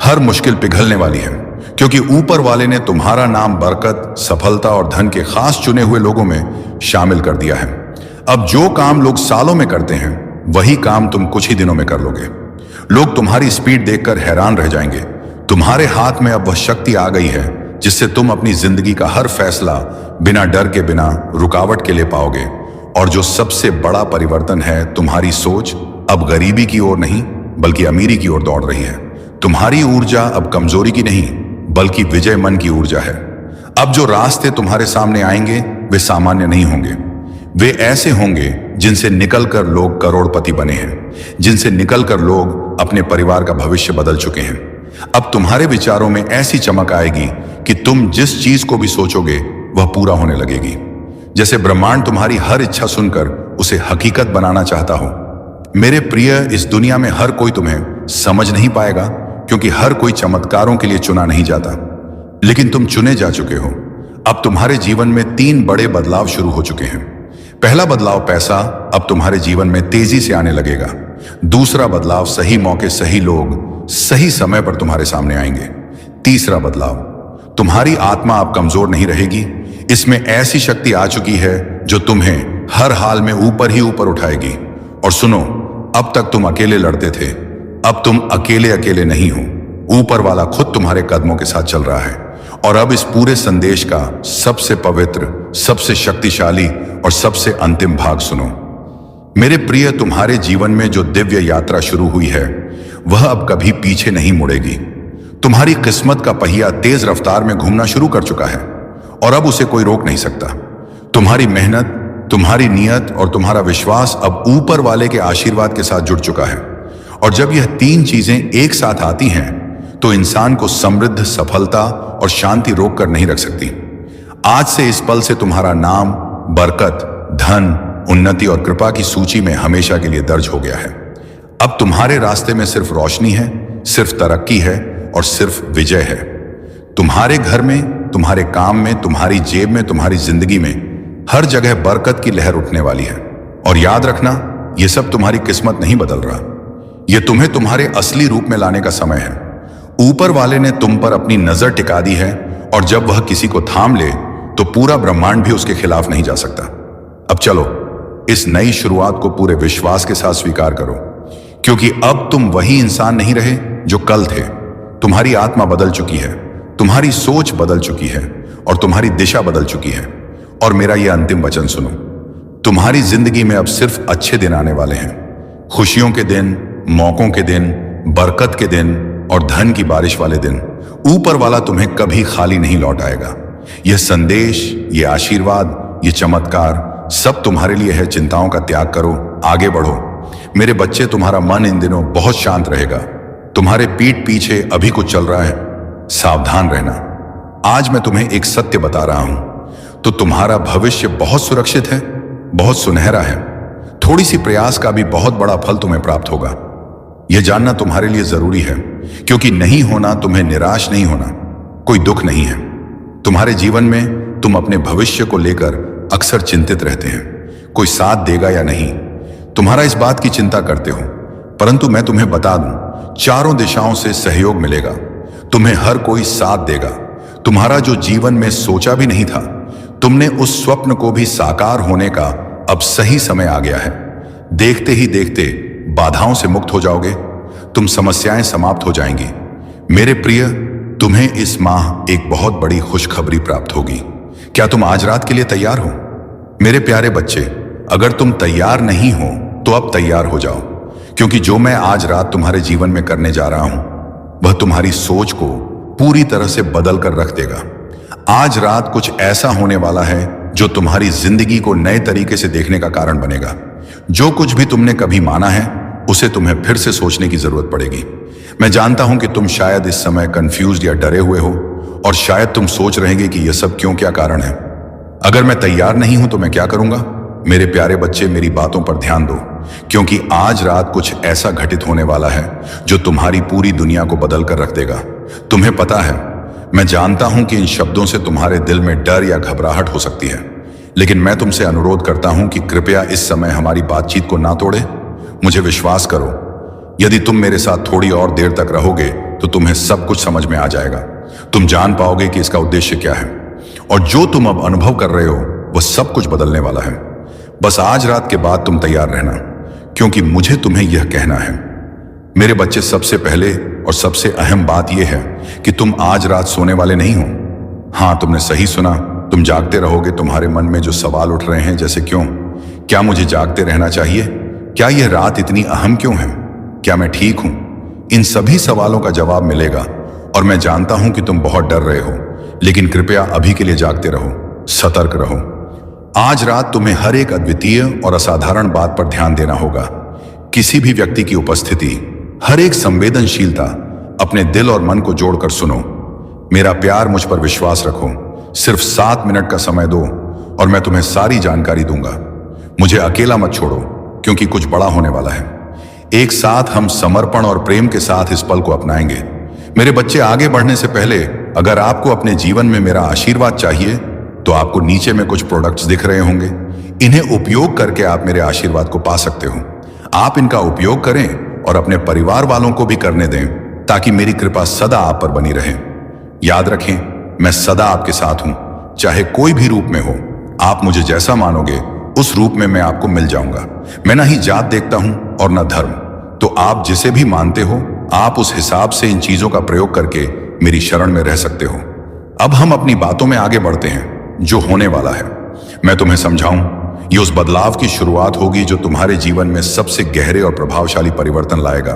हर मुश्किल पिघलने वाली है, क्योंकि ऊपर वाले ने तुम्हारा नाम बरकत, सफलता और धन के खास चुने हुए लोगों में शामिल कर दिया है। अब जो काम लोग सालों में करते हैं वही काम तुम कुछ ही दिनों में कर लोगे। लोग तुम्हारी स्पीड देखकर हैरान रह जाएंगे। तुम्हारे हाथ में अब वह शक्ति आ गई है जिससे तुम अपनी जिंदगी का हर फैसला बिना डर के, बिना रुकावट के ले पाओगे। और जो सबसे बड़ा परिवर्तन है, तुम्हारी सोच अब गरीबी की ओर नहीं बल्कि अमीरी की ओर दौड़ रही है। तुम्हारी ऊर्जा अब कमजोरी की नहीं बल्कि विजय मन की ऊर्जा है। अब जो रास्ते तुम्हारे सामने आएंगे वे सामान्य नहीं होंगे। वे ऐसे होंगे जिनसे निकलकर लोग करोड़पति बने हैं, जिनसे निकलकर लोग अपने परिवार का भविष्य बदल चुके हैं। अब तुम्हारे विचारों में ऐसी चमक आएगी कि तुम जिस चीज को भी सोचोगे वह पूरा होने लगेगी। जैसे ब्रह्मांड तुम्हारी हर इच्छा सुनकर उसे हकीकत बनाना चाहता हो। मेरे प्रिय, इस दुनिया में हर कोई तुम्हें समझ नहीं पाएगा क्योंकि हर कोई चमत्कारों के लिए चुना नहीं जाता, लेकिन तुम चुने जा चुके हो। अब तुम्हारे जीवन में 3 बड़े बदलाव शुरू हो चुके हैं। पहला बदलाव, पैसा अब तुम्हारे जीवन में तेजी से आने लगेगा। दूसरा बदलाव, सही मौके, सही लोग सही समय पर तुम्हारे सामने आएंगे। तीसरा बदलाव, तुम्हारी आत्मा अब कमजोर नहीं रहेगी। इसमें ऐसी शक्ति आ चुकी है जो तुम्हें हर हाल में ऊपर ही ऊपर उठाएगी। और सुनो, अब तक तुम अकेले लड़ते थे, अब तुम अकेले अकेले नहीं हो। ऊपर वाला खुद तुम्हारे कदमों के साथ चल रहा है। और अब इस पूरे संदेश का सबसे पवित्र, सबसे शक्तिशाली और सबसे अंतिम भाग सुनो। मेरे प्रिय, तुम्हारे जीवन में जो दिव्य यात्रा शुरू हुई है वह अब कभी पीछे नहीं मुड़ेगी। तुम्हारी किस्मत का पहिया तेज रफ्तार में घूमना शुरू कर चुका है और अब उसे कोई रोक नहीं सकता। तुम्हारी मेहनत, तुम्हारी नियत और तुम्हारा विश्वास अब ऊपर वाले के आशीर्वाद के साथ जुड़ चुका है। और जब यह 3 चीजें एक साथ आती हैं तो इंसान को समृद्ध, सफलता और शांति रोक कर नहीं रख सकती। आज से इस पल से तुम्हारा नाम बरकत, धन, उन्नति और कृपा की सूची में हमेशा के लिए दर्ज हो गया है। अब तुम्हारे रास्ते में सिर्फ रोशनी है, सिर्फ तरक्की है और सिर्फ विजय है। तुम्हारे घर में, तुम्हारे काम में, तुम्हारी जेब में, तुम्हारी जिंदगी में हर जगह बरकत की लहर उठने वाली है। और याद रखना, यह सब तुम्हारी किस्मत नहीं बदल रहा, यह तुम्हें तुम्हारे असली रूप में लाने का समय है। ऊपर वाले ने तुम पर अपनी नजर टिका दी है और जब वह किसी को थाम ले तो पूरा ब्रह्मांड भी उसके खिलाफ नहीं जा सकता। अब चलो, इस नई शुरुआत को पूरे विश्वास के साथ स्वीकार करो, क्योंकि अब तुम वही इंसान नहीं रहे जो कल थे। तुम्हारी आत्मा बदल चुकी है, तुम्हारी सोच बदल चुकी है और तुम्हारी दिशा बदल चुकी है। और मेरा यह अंतिम वचन सुनो, तुम्हारी जिंदगी में अब सिर्फ अच्छे दिन आने वाले हैं। खुशियों के दिन, मौकों के दिन, बरकत के दिन और धन की बारिश वाले दिन। ऊपर वाला तुम्हें कभी खाली नहीं लौट आएगा। यह संदेश, यह आशीर्वाद, यह चमत्कार सब तुम्हारे लिए है। चिंताओं का त्याग करो, आगे बढ़ो। मेरे बच्चे, तुम्हारा मन इन दिनों बहुत शांत रहेगा। तुम्हारे पीठ पीछे अभी कुछ चल रहा है, सावधान रहना। आज मैं तुम्हें एक सत्य बता रहा हूं, तो तुम्हारा भविष्य बहुत सुरक्षित है, बहुत सुनहरा है। थोड़ी सी प्रयास का भी बहुत बड़ा फल तुम्हें प्राप्त होगा। यह जानना तुम्हारे लिए जरूरी है, क्योंकि नहीं होना, तुम्हें निराश नहीं होना, कोई दुख नहीं है। तुम्हारे जीवन में तुम अपने भविष्य को लेकर अक्सर चिंतित रहते हैं, कोई साथ देगा या नहीं। तुम्हारा इस बात की चिंता करते हो, परंतु मैं तुम्हें बता दूं, चारों दिशाओं से सहयोग मिलेगा। तुम्हें हर कोई साथ देगा। तुम्हारा जो जीवन में सोचा भी नहीं था, तुमने उस स्वप्न को भी साकार होने का अब सही समय आ गया है। देखते ही देखते बाधाओं से मुक्त हो जाओगे, तुम समस्याएं समाप्त हो जाएंगी। मेरे प्रिय, तुम्हें इस माह एक बहुत बड़ी खुशखबरी प्राप्त होगी। क्या तुम आज रात के लिए तैयार हो? मेरे प्यारे बच्चे, अगर तुम तैयार नहीं हो तो अब तैयार हो जाओ, क्योंकि जो मैं आज रात तुम्हारे जीवन में करने जा रहा हूं वह तुम्हारी सोच को पूरी तरह से बदल कर रख देगा। आज रात कुछ ऐसा होने वाला है जो तुम्हारी जिंदगी को नए तरीके से देखने का कारण बनेगा। जो कुछ भी तुमने कभी माना है उसे तुम्हें फिर से सोचने की जरूरत पड़ेगी। मैं जानता हूं कि तुम शायद इस समय कंफ्यूज्ड या डरे हुए हो और शायद तुम सोच रहेंगे कि यह सब क्यों, क्या कारण है। अगर मैं तैयार नहीं हूं तो मैं क्या करूंगा? मेरे प्यारे बच्चे, मेरी बातों पर ध्यान दो, क्योंकि आज रात कुछ ऐसा घटित होने वाला है जो तुम्हारी पूरी दुनिया को बदल कर रख देगा। तुम्हें पता है, मैं जानता हूं कि इन शब्दों से तुम्हारे दिल में डर या घबराहट हो सकती है, लेकिन मैं तुमसे अनुरोध करता हूं कि कृपया इस समय हमारी बातचीत को ना तोड़े। मुझे विश्वास करो, यदि तुम मेरे साथ थोड़ी और देर तक रहोगे तो तुम्हें सब कुछ समझ में आ जाएगा। तुम जान पाओगे कि इसका उद्देश्य क्या है, और जो तुम अब अनुभव कर रहे हो वह सब कुछ बदलने वाला है। बस आज रात के बाद तुम तैयार रहना, क्योंकि मुझे तुम्हें यह कहना है। मेरे बच्चे, सबसे पहले और सबसे अहम बात यह है कि तुम आज रात सोने वाले नहीं हो। हाँ, तुमने सही सुना, तुम जागते रहोगे। तुम्हारे मन में जो सवाल उठ रहे हैं, जैसे क्यों, क्या मुझे जागते रहना चाहिए, क्या यह रात इतनी अहम क्यों है, क्या मैं ठीक हूं, इन सभी सवालों का जवाब मिलेगा। और मैं जानता हूं कि तुम बहुत डर रहे हो, लेकिन कृपया अभी के लिए जागते रहो, सतर्क रहो। आज रात तुम्हें हर एक अद्वितीय और असाधारण बात पर ध्यान देना होगा। किसी भी व्यक्ति की उपस्थिति, हर एक संवेदनशीलता, अपने दिल और मन को जोड़कर सुनो। मेरा प्यार, मुझ पर विश्वास रखो। सिर्फ 7 मिनट का समय दो और मैं तुम्हें सारी जानकारी दूंगा। मुझे अकेला मत छोड़ो, क्योंकि कुछ बड़ा होने वाला है। एक साथ हम समर्पण और प्रेम के साथ इस पल को अपनाएंगे। मेरे बच्चे, आगे बढ़ने से पहले अगर आपको अपने जीवन में मेरा आशीर्वाद चाहिए तो आपको नीचे में कुछ प्रोडक्ट्स दिख रहे होंगे। इन्हें उपयोग करके आप मेरे आशीर्वाद को पा सकते हो। आप इनका उपयोग करें और अपने परिवार वालों को भी करने दें, ताकि मेरी कृपा सदा आप पर बनी रहे। याद रखें, मैं सदा आपके साथ हूं, चाहे कोई भी रूप में हो। आप मुझे जैसा मानोगे उस रूप में मैं आपको मिल जाऊंगा। मैं ना ही जात देखता हूं और ना धर्म। तो आप जिसे भी मानते हो, आप उस हिसाब से इन चीजों का प्रयोग करके मेरी शरण में रह सकते हो। अब हम अपनी बातों में आगे बढ़ते हैं। जो होने वाला है, मैं तुम्हें समझाऊं, ये उस बदलाव की शुरुआत होगी जो तुम्हारे जीवन में सबसे गहरे और प्रभावशाली परिवर्तन लाएगा।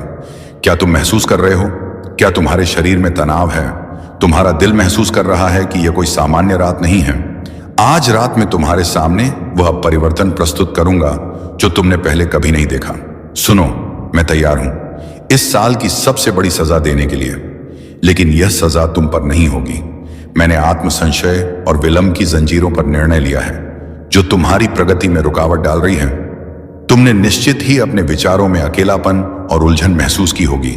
क्या तुम महसूस कर रहे हो? क्या तुम्हारे शरीर में तनाव है? तुम्हारा दिल महसूस कर रहा है कि यह कोई सामान्य रात नहीं है? आज रात में तुम्हारे सामने वह परिवर्तन प्रस्तुत करूंगा जो तुमने पहले कभी नहीं देखा। सुनो, मैं तैयार हूं इस साल की सबसे बड़ी सजा देने के लिए, लेकिन यह सजा तुम पर नहीं होगी। मैंने आत्म संशय और विलंब की जंजीरों पर निर्णय लिया है जो तुम्हारी प्रगति में रुकावट डाल रही है। तुमने निश्चित ही अपने विचारों में अकेलापन और उलझन महसूस की होगी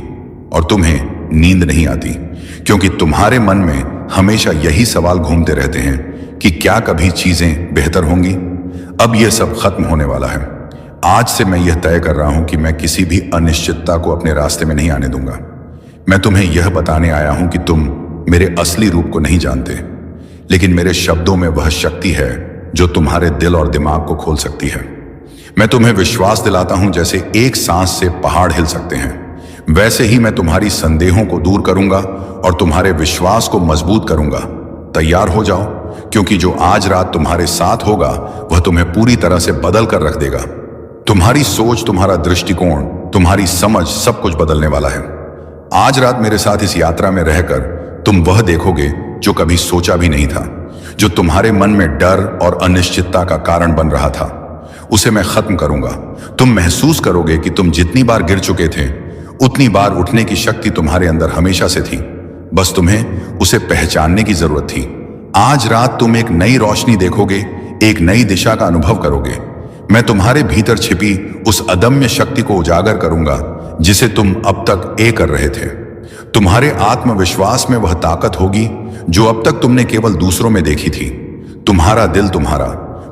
और तुम्हें नींद नहीं आती, क्योंकि तुम्हारे मन में हमेशा यही सवाल घूमते रहते हैं कि क्या कभी चीजें बेहतर होंगी। अब यह सब खत्म होने वाला है। आज से मैं यह तय कर रहा हूं कि मैं किसी भी अनिश्चितता को अपने रास्ते में नहीं आने दूंगा। मैं तुम्हें यह बताने आया हूं कि तुम मेरे असली रूप को नहीं जानते, लेकिन मेरे शब्दों में वह शक्ति है जो तुम्हारे दिल और दिमाग को खोल सकती है। मैं तुम्हें विश्वास दिलाता हूं, जैसे एक सांस से पहाड़ हिल सकते हैं, वैसे ही मैं तुम्हारी संदेहों को दूर करूंगा और तुम्हारे विश्वास को मजबूत करूंगा। तैयार हो जाओ, क्योंकि जो आज रात तुम्हारे साथ होगा वह तुम्हें पूरी तरह से बदल कर रख देगा। तुम्हारी सोच, तुम्हारा दृष्टिकोण, तुम्हारी समझ, सब कुछ बदलने वाला है। आज रात मेरे साथ इस यात्रा में रहकर तुम वह देखोगे जो कभी सोचा भी नहीं था। जो तुम्हारे मन में डर और अनिश्चितता का कारण बन रहा था, उसे मैं खत्म करूंगा। तुम महसूस करोगे कि तुम जितनी बार गिर चुके थे, उतनी बार उठने की शक्ति तुम्हारे अंदर हमेशा से थी। बस तुम्हें उसे पहचानने की जरूरत थी। आज रात तुम एक नई रोशनी देखोगे, एक नई दिशा का अनुभव करोगे। मैं तुम्हारे भीतर छिपी उस अदम्य शक्ति को उजागर करूंगा जिसे तुम अब तक कर रहे थे। तुम्हारे आत्मविश्वास में वह ताकत होगी जो अब तक तुमने केवल दूसरों में देखी थी। तुम्हारा दिल, तुम्हारा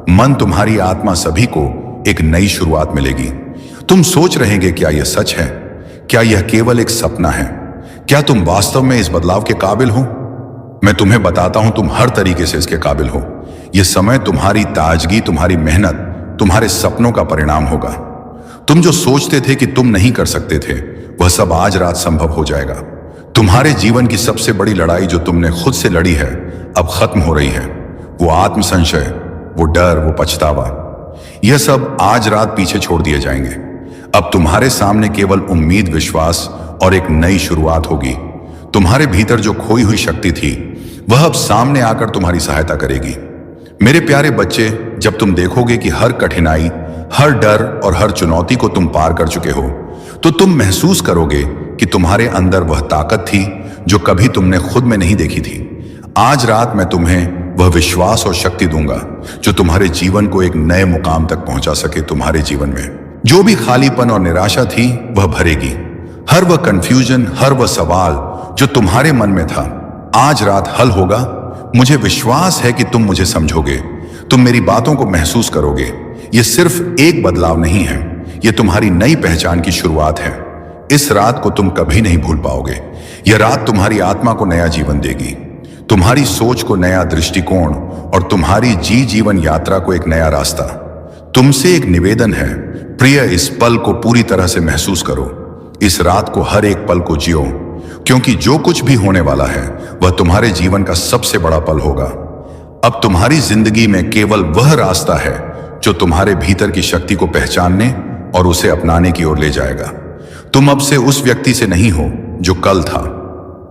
मन, तुम्हारी आत्मा, सभी को एक नई शुरुआत मिलेगी। तुम सोच रहेंगे, क्या यह सच है? क्या यह केवल एक सपना है? क्या तुम वास्तव में इस बदलाव के काबिल हो? मैं तुम्हें बताता हूं, तुम हर तरीके से इसके काबिल हो। यह समय तुम्हारी ताजगी, तुम्हारी मेहनत, तुम्हारे सपनों का परिणाम होगा। तुम जो सोचते थे कि तुम नहीं कर सकते थे, वह सब आज रात संभव हो जाएगा। तुम्हारे जीवन की सबसे बड़ी लड़ाई जो तुमने खुद से लड़ी है, अब खत्म हो रही है। वो आत्म संशय, वो डर, वो पछतावा, यह सब आज रात पीछे छोड़ दिए जाएंगे। अब तुम्हारे सामने केवल उम्मीद, विश्वास और एक नई शुरुआत होगी। तुम्हारे भीतर जो खोई हुई शक्ति थी, वह अब सामने आकर तुम्हारी सहायता करेगी। मेरे प्यारे बच्चे, जब तुम देखोगे कि हर कठिनाई, हर डर और हर चुनौती को तुम पार कर चुके हो, तो तुम महसूस करोगे कि तुम्हारे अंदर वह ताकत थी जो कभी तुमने खुद में नहीं देखी थी। आज रात मैं तुम्हें वह विश्वास और शक्ति दूंगा जो तुम्हारे जीवन को एक नए मुकाम तक पहुंचा सके। तुम्हारे जीवन में जो भी खालीपन और निराशा थी, वह भरेगी। हर वह कंफ्यूजन, हर वह सवाल जो तुम्हारे मन में था, आज रात हल होगा। मुझे विश्वास है कि तुम मुझे समझोगे, तुम मेरी बातों को महसूस करोगे। यह सिर्फ एक बदलाव नहीं है, यह तुम्हारी नई पहचान की शुरुआत है। इस रात को तुम कभी नहीं भूल पाओगे। यह रात तुम्हारी आत्मा को नया जीवन देगी, तुम्हारी सोच को नया दृष्टिकोण और तुम्हारी जीवन यात्रा को एक नया रास्ता। तुमसे एक निवेदन है, प्रिय, इस पल को पूरी तरह से महसूस करो। इस रात को हर एक पल को जियो, क्योंकि जो कुछ भी होने वाला है वह तुम्हारे जीवन का सबसे बड़ा पल होगा। अब तुम्हारी जिंदगी में केवल वह रास्ता है जो तुम्हारे भीतर की शक्ति को पहचानने और उसे अपनाने की ओर ले जाएगा। तुम अब से उस व्यक्ति से नहीं हो जो कल था।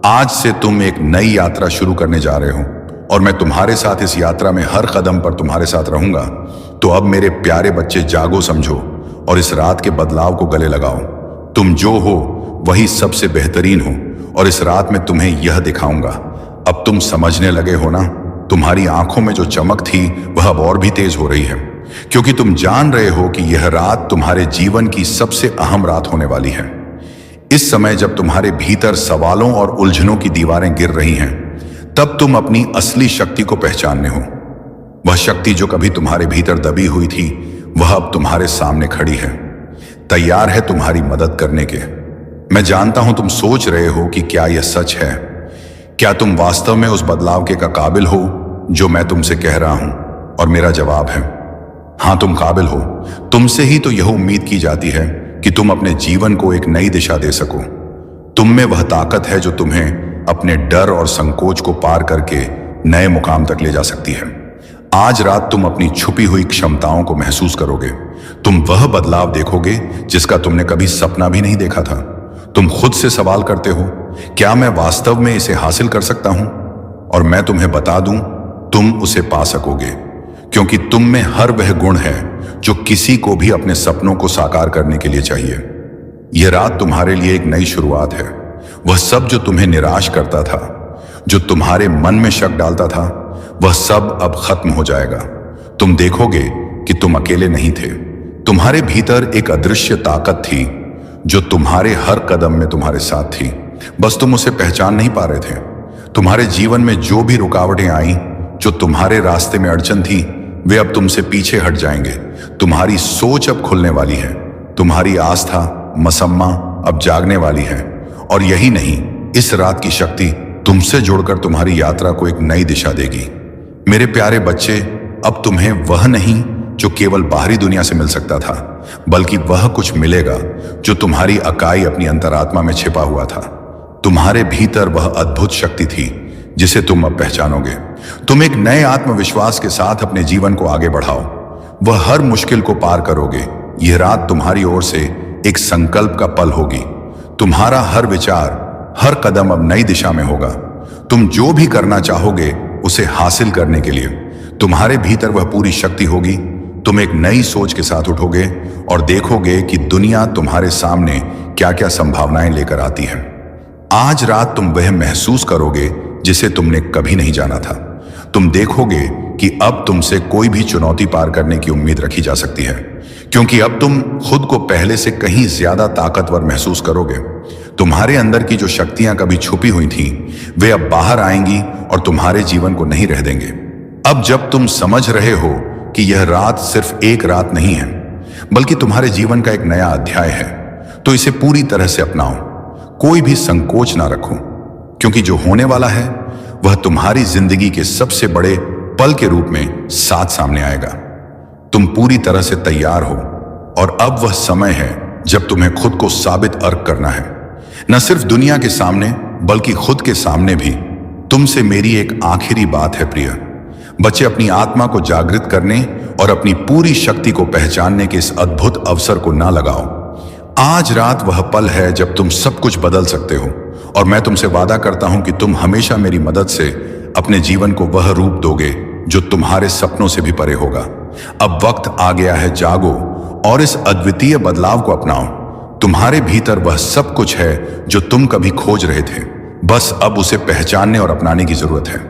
आज से तुम एक नई यात्रा शुरू करने जा रहे हो और मैं तुम्हारे साथ इस यात्रा में हर कदम पर तुम्हारे साथ रहूंगा। तो अब मेरे प्यारे बच्चे, जागो, समझो और इस रात के बदलाव को गले लगाओ। तुम जो हो वही सबसे बेहतरीन हो और इस रात में तुम्हें यह दिखाऊंगा। अब तुम समझने लगे हो ना? तुम्हारी आंखों में जो चमक थी वह अब और भी तेज हो रही है, क्योंकि तुम जान रहे हो कि यह रात तुम्हारे जीवन की सबसे अहम रात होने वाली है। इस समय जब तुम्हारे भीतर सवालों और उलझनों की दीवारें गिर रही हैं, तब तुम अपनी असली शक्ति को पहचानने हो। वह शक्ति जो कभी तुम्हारे भीतर दबी हुई थी, वह अब तुम्हारे सामने खड़ी है, तैयार है तुम्हारी मदद करने के। मैं जानता हूं तुम सोच रहे हो कि क्या यह सच है? क्या तुम वास्तव में उस बदलाव के का काबिल हो जो मैं तुमसे कह रहा हूं? और मेरा जवाब है हां, तुम काबिल हो। तुमसे ही तो यह उम्मीद की जाती है कि तुम अपने जीवन को एक नई दिशा दे सको। तुम में वह ताकत है जो तुम्हें अपने डर और संकोच को पार करके नए मुकाम तक ले जा सकती है। आज रात तुम अपनी छुपी हुई क्षमताओं को महसूस करोगे। तुम वह बदलाव देखोगे जिसका तुमने कभी सपना भी नहीं देखा था। तुम खुद से सवाल करते हो, क्या मैं वास्तव में इसे हासिल कर सकता हूं? और मैं तुम्हें बता दूं, तुम उसे पा सकोगे, क्योंकि तुम में हर वह गुण है जो किसी को भी अपने सपनों को साकार करने के लिए चाहिए। यह रात तुम्हारे लिए एक नई शुरुआत है। वह सब जो तुम्हें निराश करता था, जो तुम्हारे मन में शक डालता था, वह सब अब खत्म हो जाएगा। तुम देखोगे कि तुम अकेले नहीं थे। तुम्हारे भीतर एक अदृश्य ताकत थी जो तुम्हारे हर कदम में तुम्हारे साथ थी, बस तुम उसे पहचान नहीं पा रहे थे। तुम्हारे जीवन में जो भी रुकावटें आई, जो तुम्हारे रास्ते में अड़चन थी, वे अब तुमसे पीछे हट जाएंगे। तुम्हारी सोच अब खुलने वाली है। तुम्हारी आस्था, मसम्मा अब जागने वाली है। और यही नहीं, इस रात की शक्ति तुमसे जुड़कर तुम्हारी यात्रा को एक नई दिशा देगी। मेरे प्यारे बच्चे, अब तुम्हें वह नहीं जो केवल बाहरी दुनिया से मिल सकता था, बल्कि वह कुछ मिलेगा जो तुम्हारी अकाई अपनी अंतरात्मा में छिपा हुआ था। तुम्हारे भीतर वह अद्भुत शक्ति थी जिसे तुम अब पहचानोगे। तुम एक नए आत्मविश्वास के साथ अपने जीवन को आगे बढ़ाओ। वह हर मुश्किल को पार करोगे। यह रात तुम्हारी ओर से एक संकल्प का पल होगी। तुम्हारा हर विचार, हर कदम अब नई दिशा में होगा। तुम जो भी करना चाहोगे उसे हासिल करने के लिए तुम्हारे भीतर वह पूरी शक्ति होगी। तुम एक नई सोच के साथ उठोगे और देखोगे कि दुनिया तुम्हारे सामने क्या क्या संभावनाएं लेकर आती है। आज रात तुम वह महसूस करोगे जिसे तुमने कभी नहीं जाना था। तुम देखोगे कि अब तुमसे कोई भी चुनौती पार करने की उम्मीद रखी जा सकती है, क्योंकि अब तुम खुद को पहले से कहीं ज्यादा ताकतवर महसूस करोगे। तुम्हारे अंदर की जो शक्तियां कभी छुपी हुई थीं, वे अब बाहर आएंगी और तुम्हारे जीवन को नहीं रह देंगे। अब जब तुम समझ रहे हो कि यह रात सिर्फ एक रात नहीं है, बल्कि तुम्हारे जीवन का एक नया अध्याय है, तो इसे पूरी तरह से अपनाओ। कोई भी संकोच ना रखो, क्योंकि जो होने वाला है वह तुम्हारी जिंदगी के सबसे बड़े पल के रूप में साथ सामने आएगा। तुम पूरी तरह से तैयार हो और अब वह समय है जब तुम्हें खुद को साबित अर्क करना है, न सिर्फ दुनिया के सामने बल्कि खुद के सामने भी। तुमसे मेरी एक आखिरी बात है प्रिय बच्चे, अपनी आत्मा को जागृत करने और अपनी पूरी शक्ति को पहचानने के इस अद्भुत अवसर को ना लगाओ। आज रात वह पल है जब तुम सब कुछ बदल सकते हो, और मैं तुमसे वादा करता हूं कि तुम हमेशा मेरी मदद से अपने जीवन को वह रूप दोगे जो तुम्हारे सपनों से भी परे होगा। अब वक्त आ गया है, जागो और इस अद्वितीय बदलाव को अपनाओ। तुम्हारे भीतर वह सब कुछ है जो तुम कभी खोज रहे थे, बस अब उसे पहचानने और अपनाने की जरूरत है।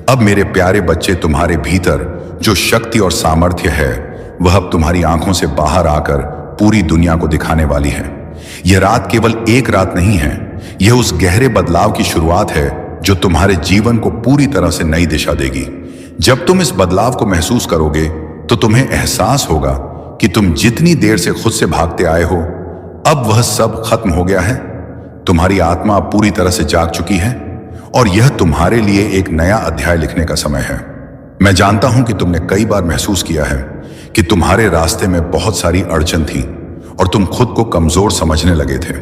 अब मेरे प्यारे बच्चे, तुम्हारे भीतर जो शक्ति और सामर्थ्य है वह अब तुम्हारी आंखों से बाहर आकर पूरी दुनिया को दिखाने वाली है। यह रात केवल एक रात नहीं है, यह उस गहरे बदलाव की शुरुआत है जो तुम्हारे जीवन को पूरी तरह से नई दिशा देगी। जब तुम इस बदलाव को महसूस करोगे तो तुम्हें एहसास होगा कि तुम जितनी देर से खुद से भागते आए हो, अब वह सब खत्म हो गया है। तुम्हारी आत्मा पूरी तरह से जाग चुकी है और यह तुम्हारे लिए एक नया अध्याय लिखने का समय है। मैं जानता हूं कि तुमने कई बार महसूस किया है कि तुम्हारे रास्ते में बहुत सारी अड़चन थी और तुम खुद को कमजोर समझने लगे थे।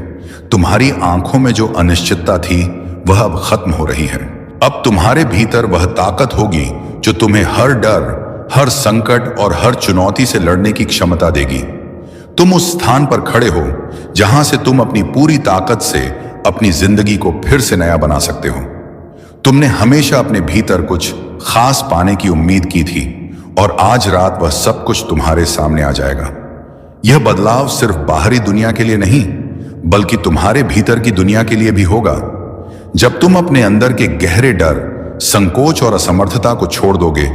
तुम्हारी आंखों में जो अनिश्चितता थी वह अब खत्म हो रही है। अब तुम्हारे भीतर वह ताकत होगी जो तुम्हें हर डर, हर संकट और हर चुनौती से लड़ने की क्षमता देगी। तुम उस स्थान पर खड़े हो जहां से तुम अपनी पूरी ताकत से अपनी जिंदगी को फिर से नया बना सकते हो। तुमने हमेशा अपने भीतर कुछ खास पाने की उम्मीद की थी और आज रात वह सब कुछ तुम्हारे सामने आ जाएगा। यह बदलाव सिर्फ बाहरी दुनिया के लिए नहीं बल्कि तुम्हारे भीतर की दुनिया के लिए भी होगा। जब तुम अपने अंदर के गहरे डर, संकोच और असमर्थता को छोड़ दोगे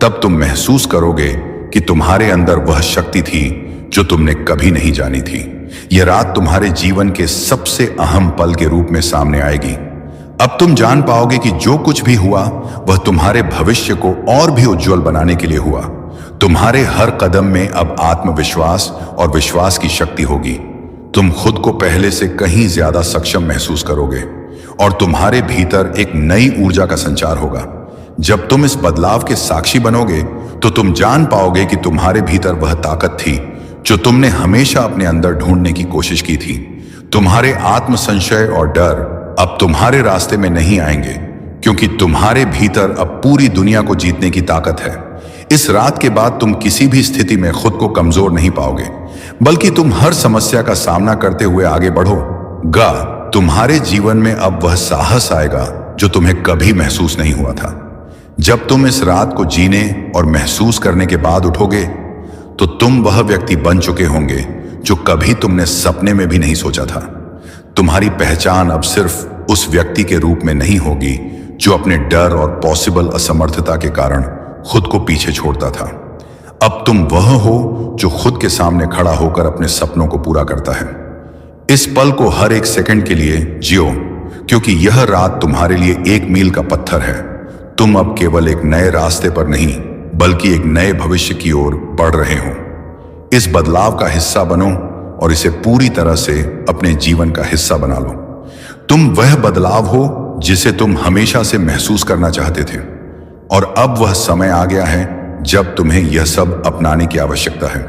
तब तुम महसूस करोगे कि तुम्हारे अंदर वह शक्ति थी जो तुमने कभी नहीं जानी थी। यह रात तुम्हारे जीवन के सबसे अहम पल के रूप में सामने आएगी। अब तुम जान पाओगे कि जो कुछ भी हुआ वह तुम्हारे भविष्य को और भी उज्जवल बनाने के लिए हुआ। तुम्हारे हर कदम में अब आत्मविश्वास और विश्वास की शक्ति होगी। तुम खुद को पहले से कहीं ज्यादा सक्षम महसूस करोगे और तुम्हारे भीतर एक नई ऊर्जा का संचार होगा। जब तुम इस बदलाव के साक्षी बनोगे तो तुम जान पाओगे कि तुम्हारे भीतर वह ताकत थी जो तुमने हमेशा अपने अंदर ढूंढने की कोशिश की थी। तुम्हारे आत्म संशय और डर अब तुम्हारे रास्ते में नहीं आएंगे क्योंकि तुम्हारे भीतर अब पूरी दुनिया को जीतने की ताकत है। इस रात के बाद तुम किसी भी स्थिति में खुद को कमजोर नहीं पाओगे बल्कि तुम हर समस्या का सामना करते हुए आगे बढ़ोगा। तुम्हारे जीवन में अब वह साहस आएगा जो तुम्हें कभी महसूस नहीं हुआ था। जब तुम इस रात को जीने और महसूस करने के बाद उठोगे तो तुम वह व्यक्ति बन चुके होंगे जो कभी तुमने सपने में भी नहीं सोचा था। तुम्हारी पहचान अब सिर्फ उस व्यक्ति के रूप में नहीं होगी जो अपने डर और पॉसिबल असमर्थता के कारण खुद को पीछे छोड़ता था। अब तुम वह हो जो खुद के सामने खड़ा होकर अपने सपनों को पूरा करता है। इस पल को हर एक सेकंड के लिए जियो क्योंकि यह रात तुम्हारे लिए एक मील का पत्थर है। तुम अब केवल एक नए रास्ते पर नहीं बल्कि एक नए भविष्य की ओर बढ़ रहे हो। इस बदलाव का हिस्सा बनो और इसे पूरी तरह से अपने जीवन का हिस्सा बना लो। तुम वह बदलाव हो जिसे तुम हमेशा से महसूस करना चाहते थे और अब वह समय आ गया है जब तुम्हें यह सब अपनाने की आवश्यकता है।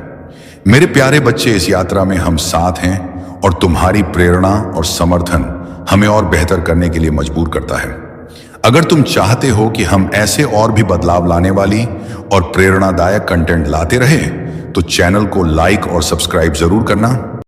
मेरे प्यारे बच्चे, इस यात्रा में हम साथ हैं और तुम्हारी प्रेरणा और समर्थन हमें और बेहतर करने के लिए मजबूर करता है। अगर तुम चाहते हो कि हम ऐसे और भी बदलाव लाने वाली और प्रेरणादायक कंटेंट लाते रहे तो चैनल को लाइक और सब्सक्राइब जरूर करना।